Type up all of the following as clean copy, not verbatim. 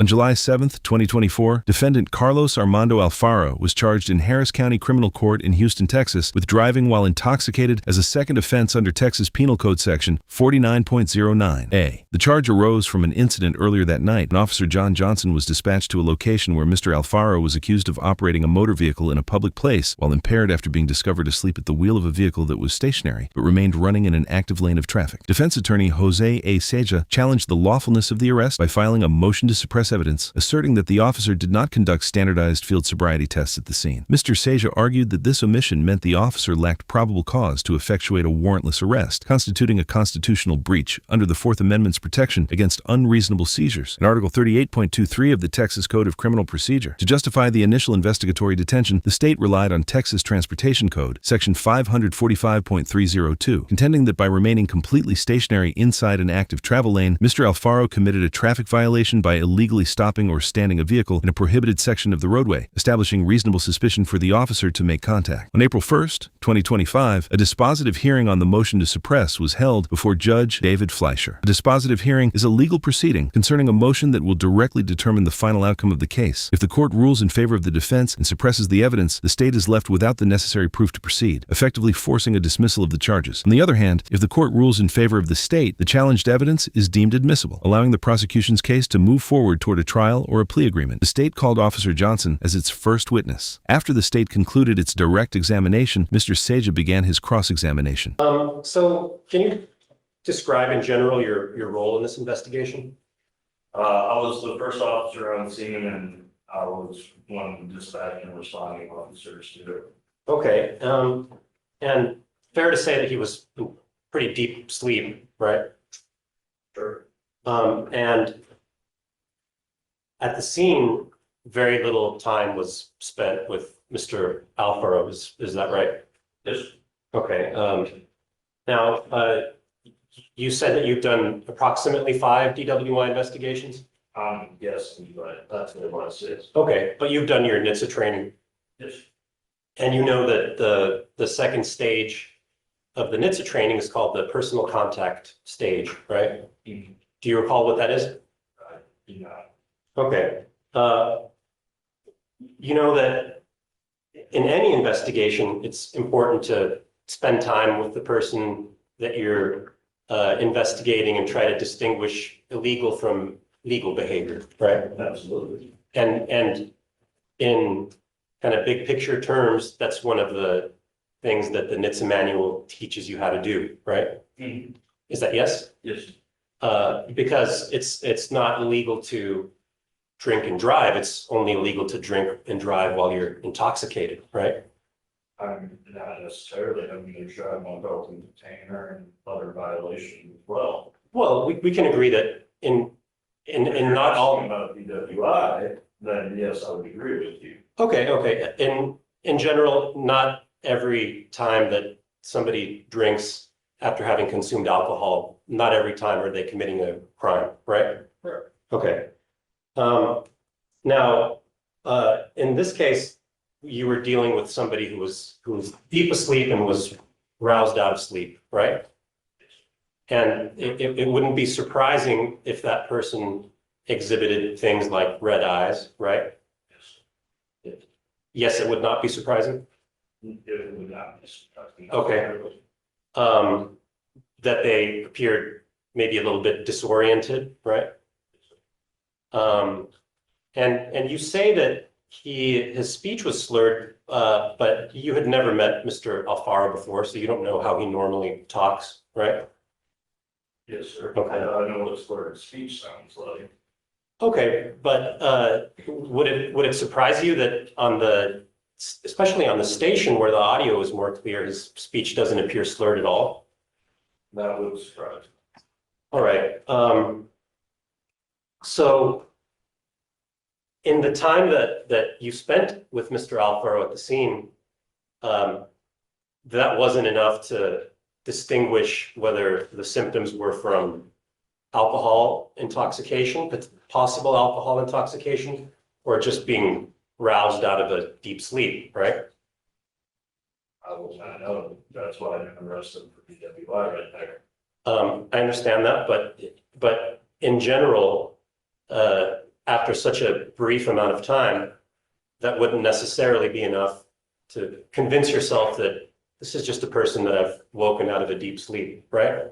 July 7, 2024, defendant Carlos Armando Alfaro was charged in Harris County Criminal Court in Houston, Texas, with driving while intoxicated as a second offense under Texas Penal Code Section 49.09a. The charge arose from an incident earlier that night, and Officer John Johnson was dispatched to a location where Mr. Alfaro was accused of operating a motor vehicle in a public place while impaired after being discovered asleep at the wheel of a vehicle that was stationary but remained running in an active lane of traffic. Defense attorney Jose A. Seja challenged the lawfulness of the arrest by filing a motion to suppress evidence, asserting that the officer did not conduct standardized field sobriety tests at the scene. Mr. Seja argued that this omission meant the officer lacked probable cause to effectuate a warrantless arrest, constituting a constitutional breach under the Fourth Amendment's protection against unreasonable seizures in Article 38.23 of the Texas Code of Criminal Procedure. To justify the initial investigatory detention, the state relied on Texas Transportation Code, Section 545.302, contending that by remaining completely stationary inside an active travel lane, Mr. Alfaro committed a traffic violation by illegally stopping or standing a vehicle in a prohibited section of the roadway, establishing reasonable suspicion for the officer to make contact. On April 1, 2025, a dispositive hearing on the motion to suppress was held before Judge David Fleischer. A dispositive hearing is a legal proceeding concerning a motion that will directly determine the final outcome of the case. If the court rules in favor of the defense and suppresses the evidence, the state is left without the necessary proof to proceed, effectively forcing a dismissal of the charges. On the other hand, if the court rules in favor of the state, the challenged evidence is deemed admissible, allowing the prosecution's case to move forward toward a trial or a plea agreement. The state called Officer Johnson as its first witness. After the state concluded its direct examination, Mr. Seja began his cross-examination. So can you describe in general your role in this investigation? I was the first officer on scene, and I was one of the dispatching and responding officers to it. Okay, and fair to say that he was in pretty deep sleep, right? Sure. And at the scene, very little time was spent with Mr. Alfaro. Is that right? Yes. Okay. Now, you said that you've done approximately 5 DWI investigations? Yes, but that's what it was. Okay, but you've done your NHTSA training. Yes. And you know that the second stage of the NHTSA training is called the personal contact stage, right? Mm-hmm. Do you recall what that is? Yeah. Okay. You know that in any investigation, it's important to spend time with the person that you're investigating and try to distinguish illegal from legal behavior, right? Absolutely. And in kind of big picture terms, that's one of the things that the NHTSA manual teaches you how to do, right? Mm-hmm. Is that yes? Yes. Because it's not illegal to drink and drive. It's only illegal to drink and drive while you're intoxicated, right? I'm not necessarily. I'm going to drive my belt and detainer and other violations as well. Well, we can agree that in not all. About DWI, then yes, I would agree with you. Okay. In general, not every time that somebody drinks after having consumed alcohol, not every time are they committing a crime, right? Correct. Okay. Now, in this case, you were dealing with somebody who was deep asleep and was roused out of sleep, right? And it wouldn't be surprising if that person exhibited things like red eyes, right? Yes. Yes, it would not be surprising. It would not be surprising. Okay. That they appeared maybe a little bit disoriented, right? And you say that his speech was slurred, but you had never met Mr. Alfaro before, so you don't know how he normally talks, right? Yes, sir. Okay. I know what slurred speech sounds like. Okay, but would it surprise you that especially on the station where the audio is more clear, his speech doesn't appear slurred at all? That would surprise me. All right. So in the time that you spent with Mr. Alfaro at the scene, that wasn't enough to distinguish whether the symptoms were from alcohol intoxication, possible alcohol intoxication, or just being roused out of a deep sleep, right? I will not know. That's why I'm arrested for DWI right there. I understand that, but in general, after such a brief amount of time, that wouldn't necessarily be enough to convince yourself that this is just a person that I've woken out of a deep sleep, right?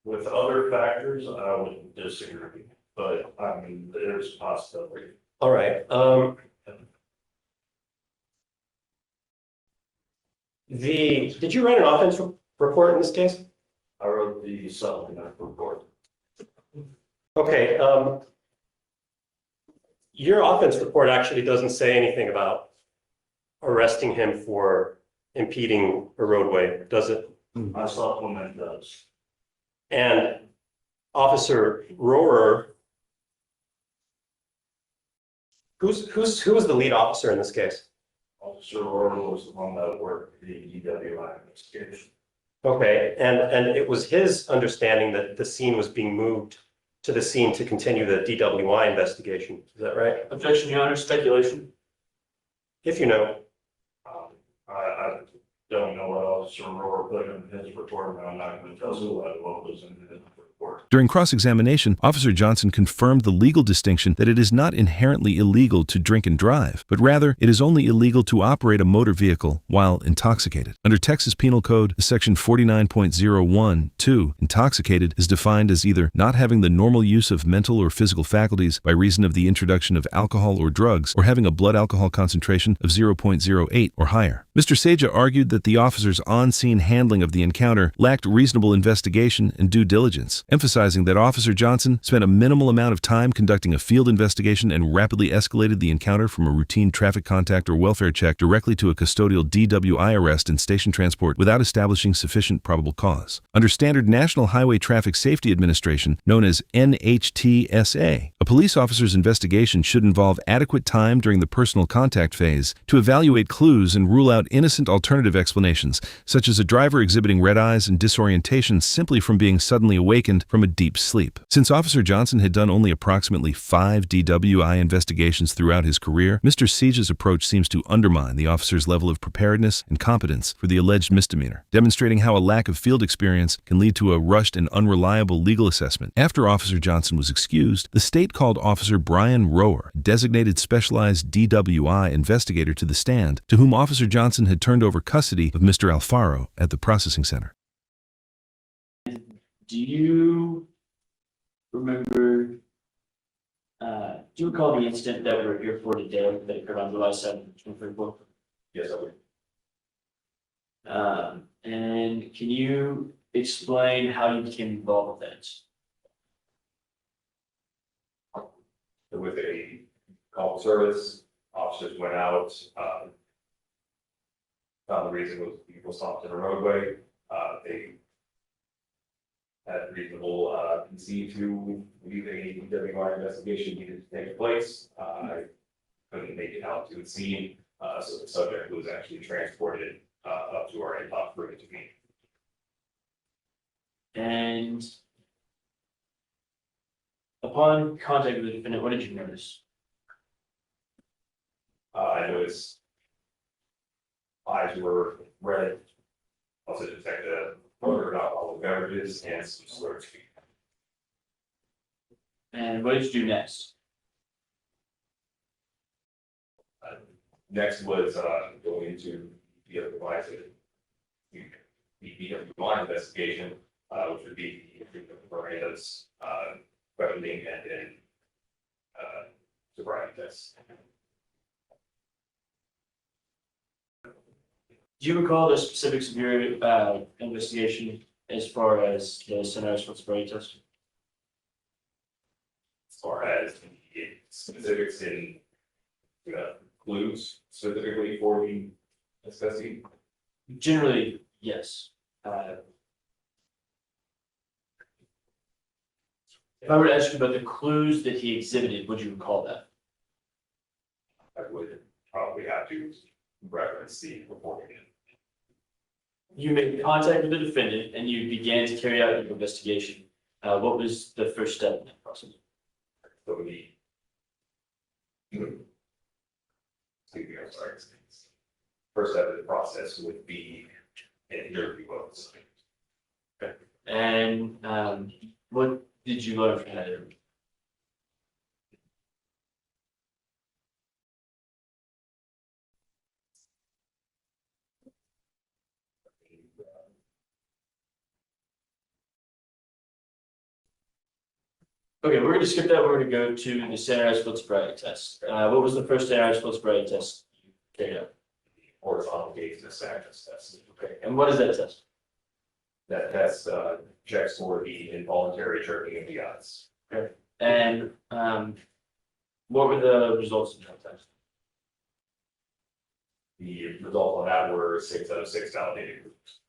With other factors, I would disagree, but I mean, there's a possibility. All right. Did you write an offense report in this case? I wrote the supplemental report. Okay. Your offense report actually doesn't say anything about arresting him for impeding a roadway, does it? My supplement does. And Officer Rohrer, who was the lead officer in this case? Officer Orr was the one that worked the DWI investigation. Okay, and it was his understanding that the scene was being moved to the scene to continue the DWI investigation. Is that right? Objection, Your Honor, speculation. If you know. I don't know what Officer Orr put in his report, and I'm not going to tell you what was in his report. During cross-examination, Officer Johnson confirmed the legal distinction that it is not inherently illegal to drink and drive, but rather it is only illegal to operate a motor vehicle while intoxicated. Under Texas Penal Code, Section 49.01(2), intoxicated is defined as either not having the normal use of mental or physical faculties by reason of the introduction of alcohol or drugs, or having a blood alcohol concentration of 0.08 or higher. Mr. Seja argued that the officer's on-scene handling of the encounter lacked reasonable investigation and due diligence, emphasizing that Officer Johnson spent a minimal amount of time conducting a field investigation and rapidly escalated the encounter from a routine traffic contact or welfare check directly to a custodial DWI arrest and station transport without establishing sufficient probable cause. Under standard National Highway Traffic Safety Administration, known as NHTSA, a police officer's investigation should involve adequate time during the personal contact phase to evaluate clues and rule out innocent alternative explanations, such as a driver exhibiting red eyes and disorientation simply from being suddenly awakened from a deep sleep. Since Officer Johnson had done only approximately 5 DWI investigations throughout his career, Mr. Siege's approach seems to undermine the officer's level of preparedness and competence for the alleged misdemeanor, demonstrating how a lack of field experience can lead to a rushed and unreliable legal assessment. After Officer Johnson was excused, the state called Officer Brian Rohrer, a designated specialized DWI investigator, to the stand, to whom Officer Johnson had turned over custody of Mr. Alfaro at the processing center. Do you remember, do you recall the incident that we're here for today that occurred on July 7th, 2024? Yes, I would. And can you explain how you became involved with that? With a call service, officers went out, found the reason was people stopped in a roadway. They had reasonable conceit to believe a DWI investigation needed to take place. I couldn't make it out to the scene, so the subject was actually transported up to our top room to me. And upon contact with the defendant, what did you notice? I noticed eyes were red, also detected a odor of alcoholic beverages and some slurred speech. And what did you do next? Next was going into the BWI investigation, which would be Miranda's questioning and then sobriety tests. Do you recall the specifics of your investigation as far as the Center for Sobriety Test? As far as the specifics in clues specifically for the assessee, Generally, yes. If I were to ask you about the clues that he exhibited, would you recall that? I would probably have to reference the report again. You made contact with the defendant and you began to carry out your investigation. What was the first step in that process? So excuse me, I'm sorry. First step of the process would be an interview of the subject. And what did you learn from that interview? Okay, we're gonna skip that. We're gonna go to the standardized field sobriety test. What was the first standardized field sobriety test you carried out? Horizontal gaze nystagmus test. Okay, and what is that test? That test checks for the involuntary jerking of the eyes. And what were the results of that test? The result on that were 6 out of 6 validated groups.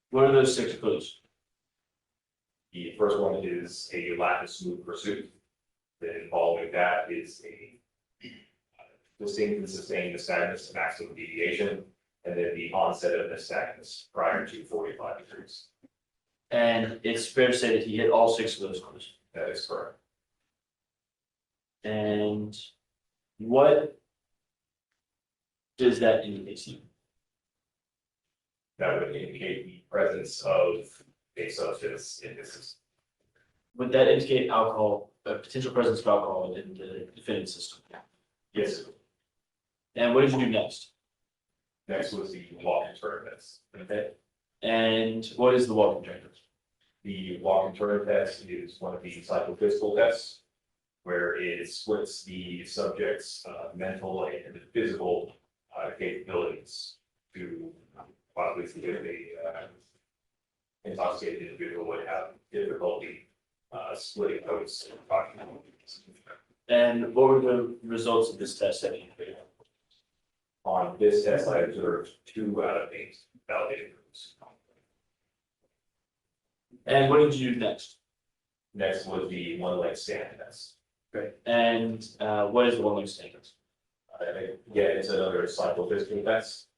What are those 6 clues? The first one is a lack of smooth pursuit. Then following that is a distinct and sustained nystagmus maximum deviation, and then the onset of nystagmus prior to 45 degrees. And it's fair to say that he hit all 6 of those clues. That is correct. And what does that indicate to you? That would indicate the presence of a substance in this system. Would that indicate alcohol, a potential presence of alcohol in the defendant's system? Yes. And what did you do next? Next was the walk and turn test. Okay. And what is the walking trainer? The walk and turn test is one of the psychophysical tests, where it splits the subject's mental and physical capabilities to possibly see if a intoxicated individual would have difficulty splitting those. And what were the results of this test that you did? On this test, I observed 2 out of 8 validated groups. And what did you do next? Next was the one leg stand test. Great. And what is the one leg stand? Again, it's another psychophysical test.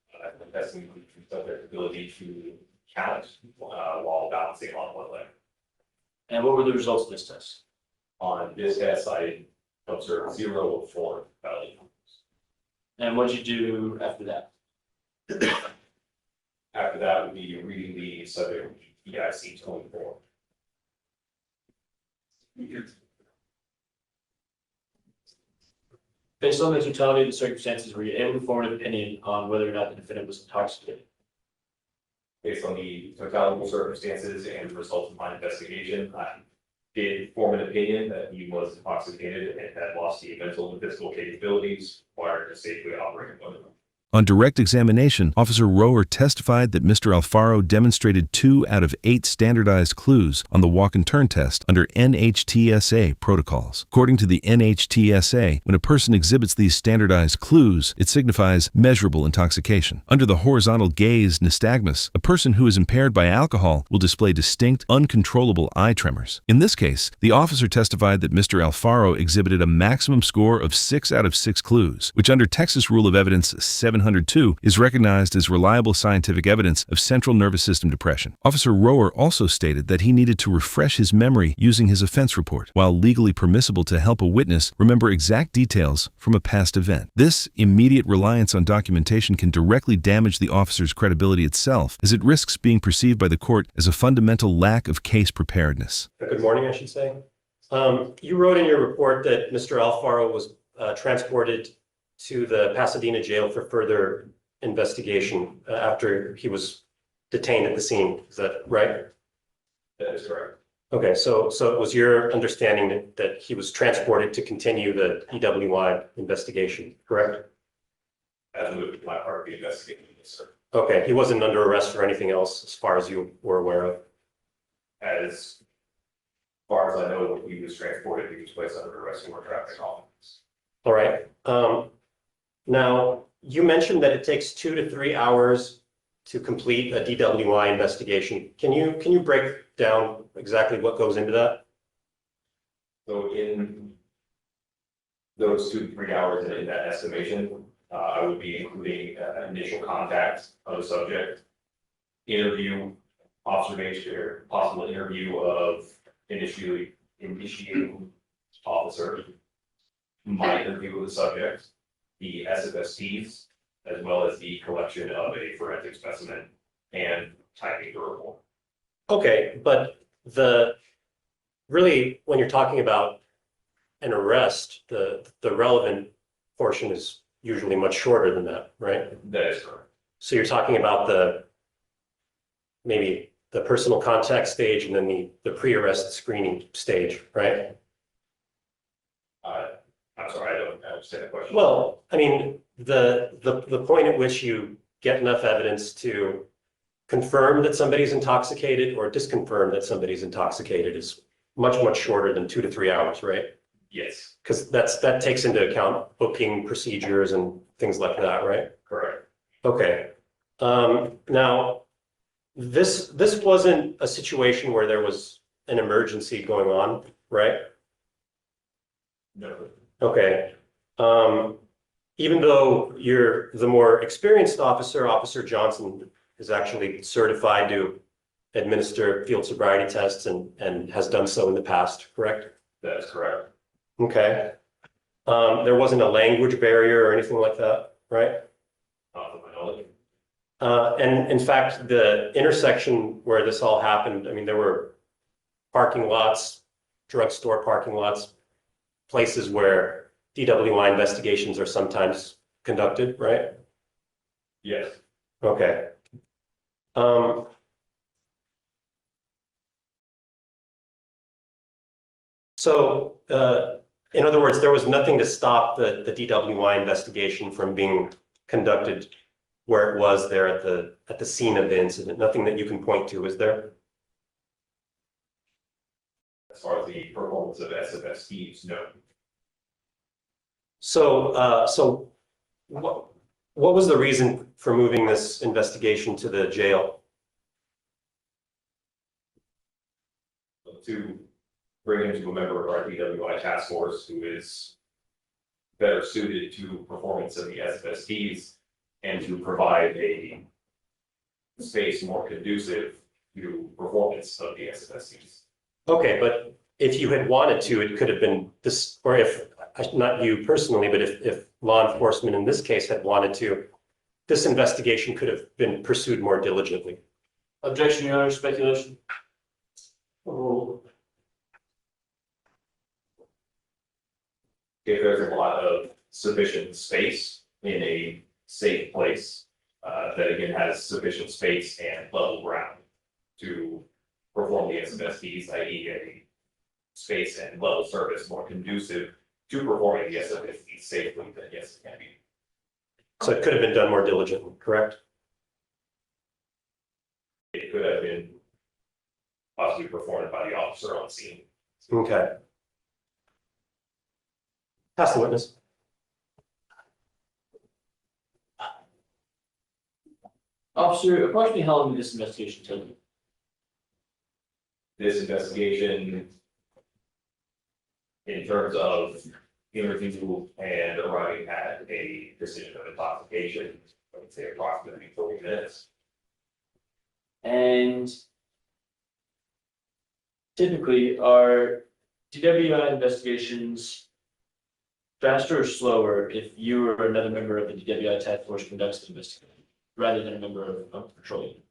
Testing the subject's ability to count while balancing on one leg. And what were the results of this test? On this test, I observed 0 of 4 validated groups. And what did you do after that? After that would be reading the subject EIC 24. Based on the totality of the circumstances, were you able to form an opinion on whether or not the defendant was intoxicated? Based on the totality of circumstances and the results of my investigation, I did form an opinion that he was intoxicated and had lost the mental and physical capabilities required to safely operate a motor. On direct examination, Officer Rower testified that Mr. Alfaro demonstrated 2 out of 8 standardized clues on the walk and turn test under NHTSA protocols. According to the NHTSA, when a person exhibits these standardized clues, it signifies measurable intoxication. Under the horizontal gaze nystagmus, a person who is impaired by alcohol will display distinct, uncontrollable eye tremors. In this case, the officer testified that Mr. Alfaro exhibited a maximum score of 6 out of 6 clues, which under Texas Rule of Evidence 702 is recognized as reliable scientific evidence of central nervous system depression. Officer Rower also stated that he needed to refresh his memory using his offense report, while legally permissible to help a witness remember exact details from a past event. This immediate reliance on documentation can directly damage the officer's credibility itself, as it risks being perceived by the court as a fundamental lack of case preparedness. Good morning, I should say. You wrote in your report that Mr. Alfaro was transported to the Pasadena jail for further investigation after he was detained at the scene. Is that right? That is correct. Okay, so it was your understanding that he was transported to continue the EWI investigation, correct? That would be my part of the investigation, yes, sir. Okay, he wasn't under arrest for anything else as far as you were aware of? As far as I know, when he was transported, he was placed under arrest for traffic offense. All right. Now, you mentioned that it takes 2 to 3 hours to complete a DWI investigation. Can you break down exactly what goes into that? So in those 2 to 3 hours in that estimation, I would be including initial contact of the subject, interview, observation, or possible interview of initiating officer, my interview with the subject, the SFSTs, as well as the collection of a forensic specimen and typing the report. Okay, but really, when you're talking about an arrest, the relevant portion is usually much shorter than that, right? That is correct. So you're talking about maybe the personal contact stage and then the pre-arrest screening stage, right? I'm sorry, I don't understand the question. Well, I mean, the point at which you get enough evidence to confirm that somebody's intoxicated or disconfirm that somebody's intoxicated is much, much shorter than 2 to 3 hours, right? Yes, Because that takes into account booking procedures and things like that, right? correct. Okay. Now, this wasn't a situation where there was an emergency going on, right? No, Okay. Even though you're the more experienced officer, Officer Johnson is actually certified to administer field sobriety tests and has done so in the past, correct? that is correct. Okay. There wasn't a language barrier or anything like that, right? Not to my knowledge. And in fact, the intersection where this all happened, I mean, there were parking lots, drugstore parking lots, places where DWI investigations are sometimes conducted, right? Yes, Okay. So, in other words, there was nothing to stop the DWI investigation from being conducted where it was there at the scene of the incident. Nothing that you can point to, is there? as far as the performance of SFS teams, no. So what was the reason for moving this investigation to the jail? To bring him to a member of our DWI task force who is better suited to performance of the SFSTs and to provide a space more conducive to performance of the SFSTs. Okay, but if you had wanted to, it could have been this, or if, not you personally, but if law enforcement in this case had wanted to, this investigation could have been pursued more diligently. Objection, Your Honor, speculation. If there's a lot of sufficient space in a safe place, that again has sufficient space and level ground to perform the SFSTs, i.e. a space and level service more conducive to performing the SFSTs safely, then yes, it can be. So it could have been done more diligently, correct? It could have been possibly performed by the officer on scene. Okay. Pass the witness. Officer, approximately how long did this investigation take? This investigation, in terms of interview and arriving at a decision of intoxication, I would say approximately 40 minutes. And typically, are DWI investigations faster or slower if you or another member of the DWI task force conducts the investigation, rather than a member of patrol unit?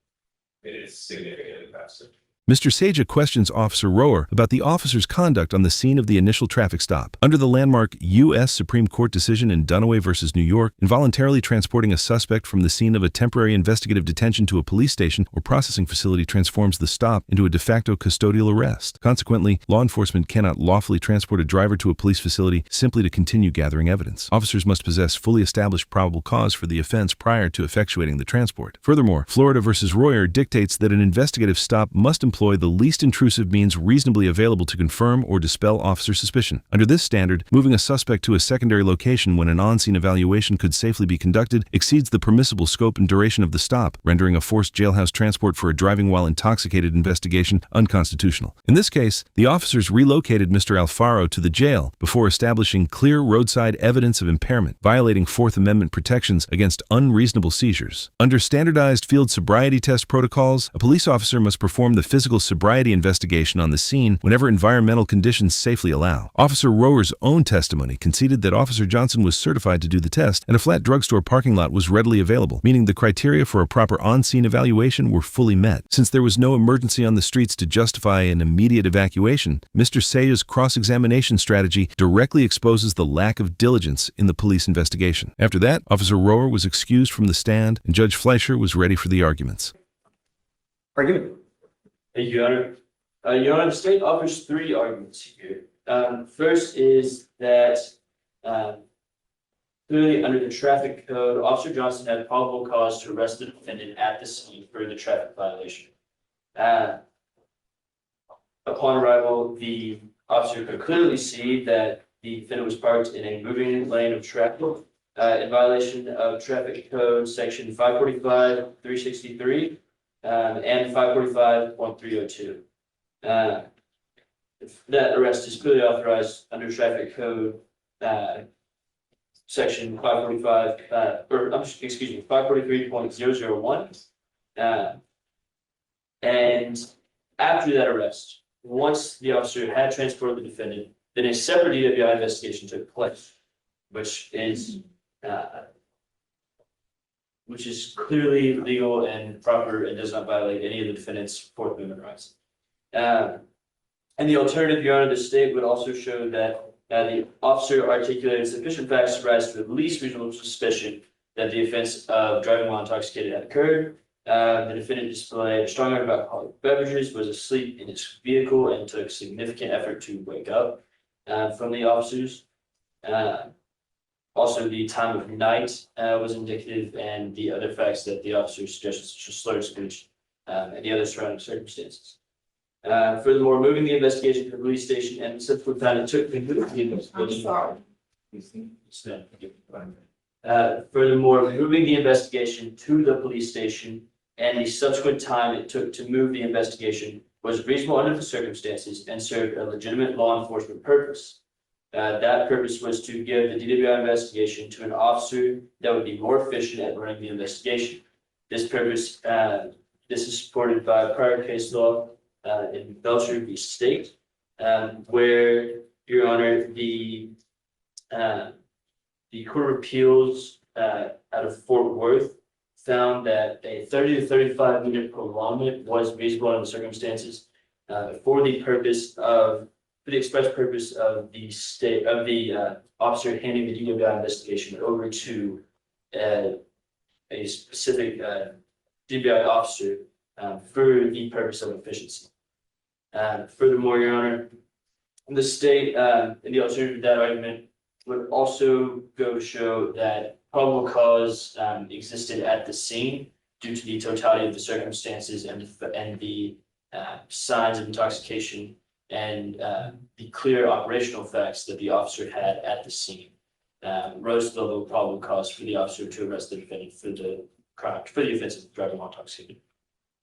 It is significantly faster. Mr. Saja questions Officer Rower about the officer's conduct on the scene of the initial traffic stop. Under the landmark U.S. Supreme Court decision in Dunaway v. New York, involuntarily transporting a suspect from the scene of a temporary investigative detention to a police station or processing facility transforms the stop into a de facto custodial arrest. Consequently, law enforcement cannot lawfully transport a driver to a police facility simply to continue gathering evidence. Officers must possess fully established probable cause for the offense prior to effectuating the transport. Furthermore, Florida v. Royer dictates that an investigative stop must employ the least intrusive means reasonably available to confirm or dispel officer suspicion. Under this standard, moving a suspect to a secondary location when an on-scene evaluation could safely be conducted exceeds the permissible scope and duration of the stop, rendering a forced jailhouse transport for a driving while intoxicated investigation unconstitutional. In this case, the officers relocated Mr. Alfaro to the jail before establishing clear roadside evidence of impairment, violating Fourth Amendment protections against unreasonable seizures. Under standardized field sobriety test protocols, a police officer must perform the physical sobriety investigation on the scene whenever environmental conditions safely allow. Officer Rower's own testimony conceded that Officer Johnson was certified to do the test and a flat drugstore parking lot was readily available, meaning the criteria for a proper on-scene evaluation were fully met. Since there was no emergency on the streets to justify an immediate evacuation, Mr. Saya's cross-examination strategy directly exposes the lack of diligence in the police investigation. After that, Officer Rower was excused from the stand and Judge Fleischer was ready for the arguments. Argument. Thank you, Your Honor. Your Honor, the state offers three arguments here. First is that, clearly under the traffic code, Officer Johnson had probable cause to arrest the defendant at the scene for the traffic violation. Upon arrival, the officer could clearly see that the defendant was parked in a moving lane of traffic, in violation of traffic code section 545-363, and 545.302. That arrest is clearly authorized under traffic code, section 545, excuse me, 543.001. And after that arrest, once the officer had transported the defendant, then a separate DWI investigation took place, which is clearly legal and proper and does not violate any of the defendant's Fourth Amendment rights. And the alternative, Your Honor, the state would also show that the officer articulated sufficient facts to rise to the least reasonable suspicion that the offense of driving while intoxicated had occurred. The defendant displayed a strong odor of alcoholic beverages, was asleep in his vehicle, and took significant effort to wake up from the officers. Also, the time of night was indicative, and the other facts that the officer suggested, such as slurred speech and the other surrounding circumstances. Furthermore, moving the investigation to the police station and subsequent time it took to move the investigation. Furthermore, moving the investigation to the police station and the subsequent time it took to move the investigation was reasonable under the circumstances and served a legitimate law enforcement purpose. That purpose was to give the DWI investigation to an officer that would be more efficient at running the investigation. This purpose, this is supported by prior case law in Belcher v. State, where, Your Honor, the Court of Appeals out of Fort Worth found that a 30 to 35 minute prolongment was reasonable under the circumstances for the express purpose of the officer handing the DWI investigation over to a specific DWI officer for the purpose of efficiency. Furthermore, Your Honor, the state in the alternative to that argument would also go show that probable cause existed at the scene due to the totality of the circumstances and the signs of intoxication and the clear operational facts that the officer had at the scene rose to the level of probable cause for the officer to arrest the defendant for the crime, for the offense of driving while intoxicated.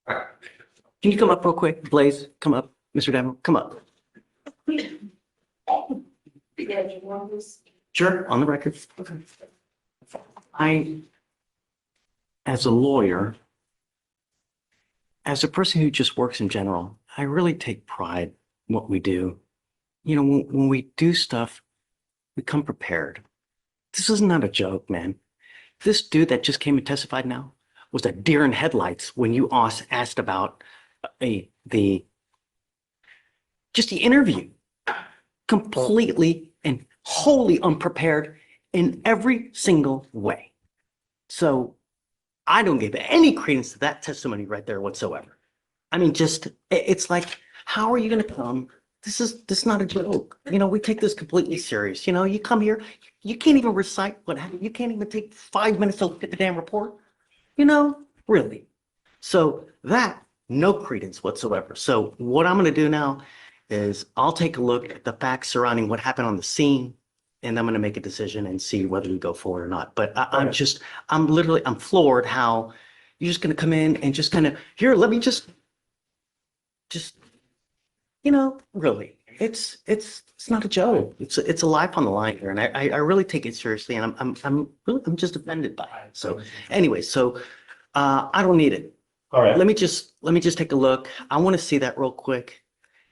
Can you come up real quick, Blaze? Come up, Mr. Demo, come up. Sure, on the record. Okay. As a lawyer, as a person who just works in general, I really take pride in what we do. You know, when we do stuff, we come prepared. This is not a joke, man. This dude that just came and testified now was a deer in headlights when you asked about the interview. Completely and wholly unprepared in every single way. So I don't give any credence to that testimony right there whatsoever. I mean, it's like, how are you going to come? This is not a joke. You know, we take this completely serious. You know, you come here, you can't even recite what happened. You can't even take 5 minutes to look at the damn report. You know, really. So that, no credence whatsoever. So what I'm going to do now is I'll take a look at the facts surrounding what happened on the scene, and I'm going to make a decision and see whether we go forward or not. But I'm floored how you're just going to come in and just kind of, here, let me just, you know, really, it's not a joke. It's a life on the line here. And I really take it seriously, and I'm just offended by it. So anyway, I don't need it. All right. Let me just take a look. I want to see that real quick,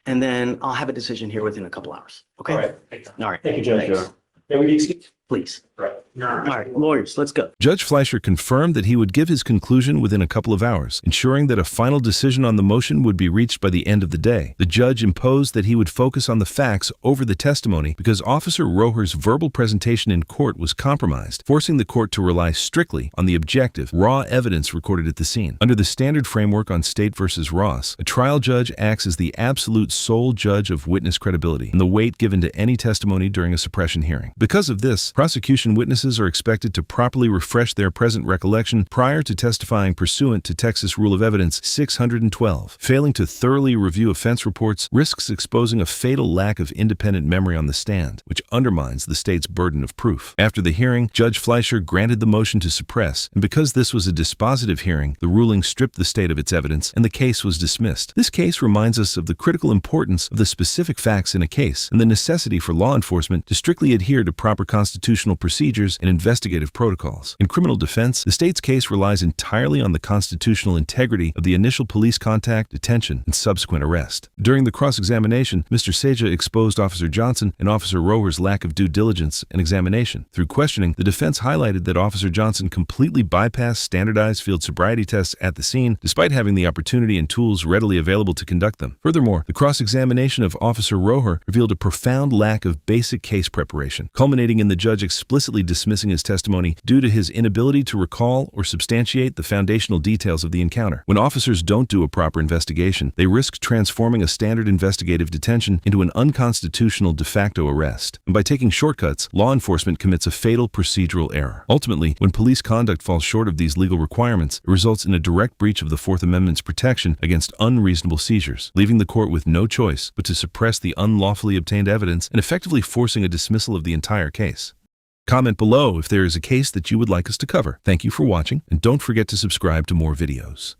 and then I'll have a decision here within a couple hours. Okay. All right. All right. Thank you, Judge. Thanks. May we be excused? please. Right. All right, lawyers, let's go. Judge Fleischer confirmed that he would give his conclusion within a couple of hours, ensuring that a final decision on the motion would be reached by the end of the day. The judge imposed that he would focus on the facts over the testimony because Officer Roher's verbal presentation in court was compromised, forcing the court to rely strictly on the objective, raw evidence recorded at the scene. Under the standard framework on State versus Ross, a trial judge acts as the absolute sole judge of witness credibility and the weight given to any testimony during a suppression hearing. Because of this, prosecution witnesses are expected to properly refresh their present recollection prior to testifying pursuant to Texas Rule of Evidence 612. Failing to thoroughly review offense reports risks exposing a fatal lack of independent memory on the stand, which undermines the state's burden of proof. After the hearing, Judge Fleischer granted the motion to suppress, and because this was a dispositive hearing, the ruling stripped the state of its evidence, and the case was dismissed. This case reminds us of the critical importance of the specific facts in a case, and the necessity for law enforcement to strictly adhere to proper constitutional procedures and investigative protocols. In criminal defense, the state's case relies entirely on the constitutional integrity of the initial police contact, detention, and subsequent arrest. During the cross-examination, Mr. Seja exposed Officer Johnson and Officer Roher's lack of due diligence and examination. Through questioning, the defense highlighted that Officer Johnson completely bypassed standardized field sobriety tests at the scene, despite having the opportunity and tools readily available to conduct them. Furthermore, the cross-examination of Officer Roher revealed a profound lack of basic case preparation, culminating in the judge explicitly dismissing his testimony due to his inability to recall or substantiate the foundational details of the encounter. When officers don't do a proper investigation, they risk transforming a standard investigative detention into an unconstitutional de facto arrest. And by taking shortcuts, law enforcement commits a fatal procedural error. Ultimately, when police conduct falls short of these legal requirements, it results in a direct breach of the Fourth Amendment's protection against unreasonable seizures, leaving the court with no choice but to suppress the unlawfully obtained evidence and effectively forcing a dismissal of the entire case. Comment below if there is a case that you would like us to cover. Thank you for watching, and don't forget to subscribe to more videos.